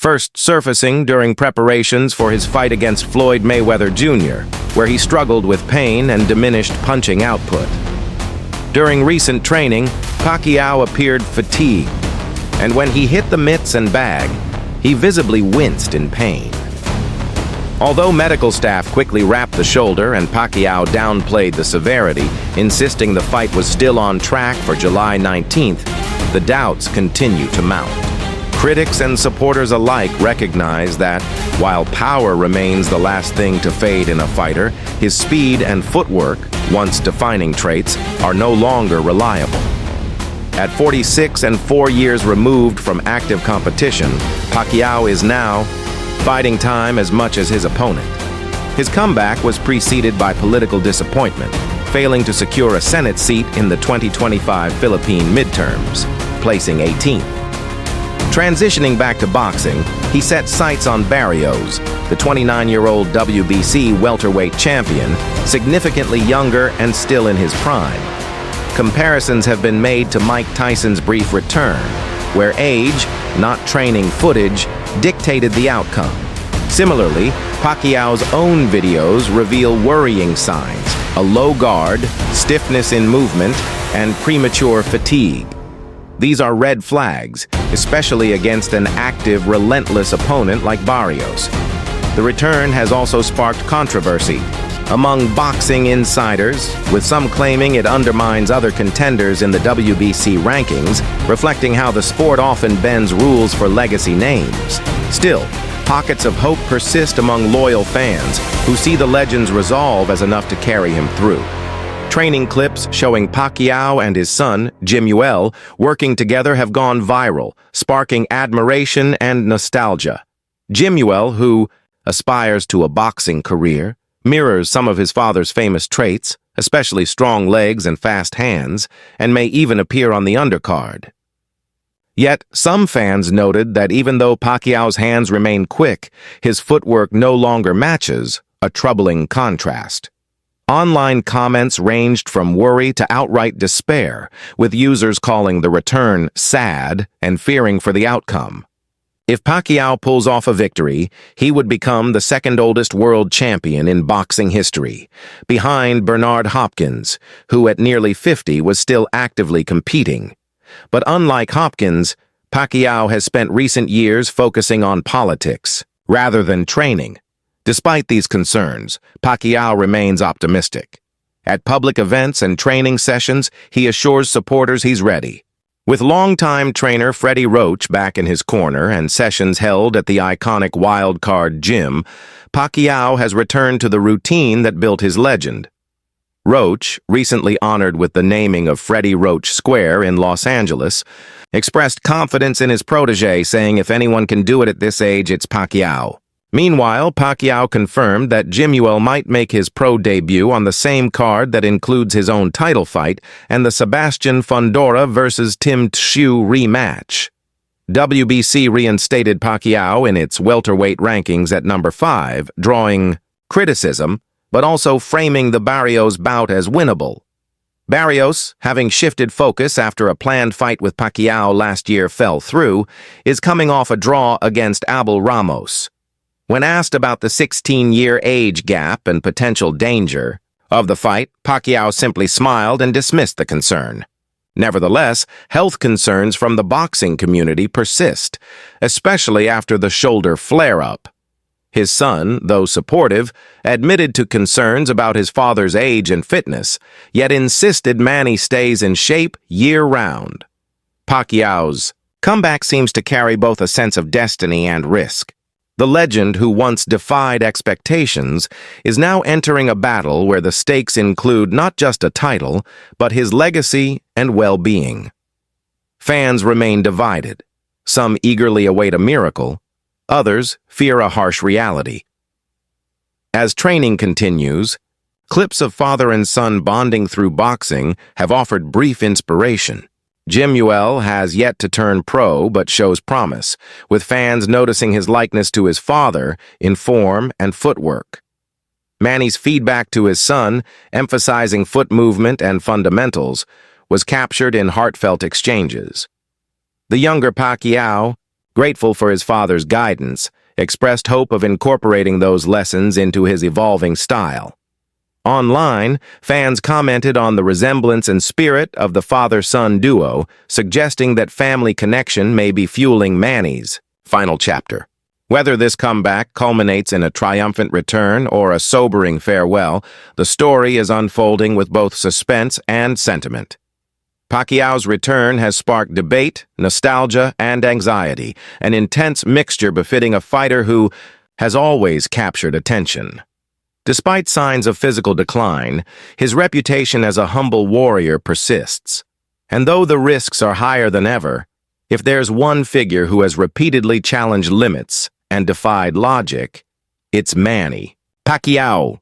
first surfacing during preparations for his fight against Floyd Mayweather Jr., where he struggled with pain and diminished punching output. During recent training, Pacquiao appeared fatigued, and when he hit the mitts and bag, he visibly winced in pain. Although medical staff quickly wrapped the shoulder and Pacquiao downplayed the severity, insisting the fight was still on track for July 19th, the doubts continue to mount. Critics and supporters alike recognize that, while power remains the last thing to fade in a fighter, his speed and footwork, once defining traits, are no longer reliable. At 46 and 4 years removed from active competition, Pacquiao is now biding time as much as his opponent. His comeback was preceded by political disappointment, failing to secure a Senate seat in the 2025 Philippine midterms, placing 18th. Transitioning back to boxing, he set sights on Barrios, the 29-year-old WBC welterweight champion, significantly younger and still in his prime. Comparisons have been made to Mike Tyson's brief return, where age, not training footage, dictated the outcome. Similarly, Pacquiao's own videos reveal worrying signs: a low guard, stiffness in movement, and premature fatigue. These are red flags, especially against an active, relentless opponent like Barrios. The return has also sparked controversy among boxing insiders, with some claiming it undermines other contenders in the WBC rankings, reflecting how the sport often bends rules for legacy names. Still, pockets of hope persist among loyal fans who see the legend's resolve as enough to carry him through. Training clips showing Pacquiao and his son, Jimuel, working together have gone viral, sparking admiration and nostalgia. Jimuel, who aspires to a boxing career, mirrors some of his father's famous traits, especially strong legs and fast hands, and may even appear on the undercard. Yet, some fans noted that even though Pacquiao's hands remain quick, his footwork no longer matches, a troubling contrast. Online comments ranged from worry to outright despair, with users calling the return sad and fearing for the outcome. If Pacquiao pulls off a victory, he would become the second oldest world champion in boxing history, behind Bernard Hopkins, who at nearly 50 was still actively competing. But unlike Hopkins, Pacquiao has spent recent years focusing on politics, rather than training. Despite these concerns, Pacquiao remains optimistic. At public events and training sessions, he assures supporters he's ready. With longtime trainer Freddie Roach back in his corner and sessions held at the iconic wild card gym, Pacquiao has returned to the routine that built his legend. Roach, recently honored with the naming of Freddie Roach Square in Los Angeles, expressed confidence in his protege, saying if anyone can do it at this age, it's Pacquiao. Meanwhile, Pacquiao confirmed that Jimuel might make his pro debut on the same card that includes his own title fight and the Sebastian Fundora versus Tim Tszyu rematch. WBC reinstated Pacquiao in its welterweight rankings at number 5, drawing criticism, but also framing the Barrios bout as winnable. Barrios, having shifted focus after a planned fight with Pacquiao last year fell through, is coming off a draw against Abel Ramos. When asked about the 16-year age gap and potential danger of the fight, Pacquiao simply smiled and dismissed the concern. Nevertheless, health concerns from the boxing community persist, especially after the shoulder flare-up. His son, though supportive, admitted to concerns about his father's age and fitness, yet insisted Manny stays in shape year-round. Pacquiao's comeback seems to carry both a sense of destiny and risk. The legend who once defied expectations is now entering a battle where the stakes include not just a title, but his legacy and well-being. Fans remain divided. Some eagerly await a miracle, others fear a harsh reality. As training continues, clips of father and son bonding through boxing have offered brief inspiration. Jimuel has yet to turn pro but shows promise, with fans noticing his likeness to his father in form and footwork. Manny's feedback to his son, emphasizing foot movement and fundamentals, was captured in heartfelt exchanges. The younger Pacquiao, Grateful for his father's guidance, expressed hope of incorporating those lessons into his evolving style. Online, fans commented on the resemblance and spirit of the father-son duo, suggesting that family connection may be fueling Manny's final chapter. Whether this comeback culminates in a triumphant return or a sobering farewell, the story is unfolding with both suspense and sentiment. Pacquiao's return has sparked debate, nostalgia, and anxiety, an intense mixture befitting a fighter who has always captured attention. Despite signs of physical decline, his reputation as a humble warrior persists. And though the risks are higher than ever, if there's one figure who has repeatedly challenged limits and defied logic, it's Manny Pacquiao.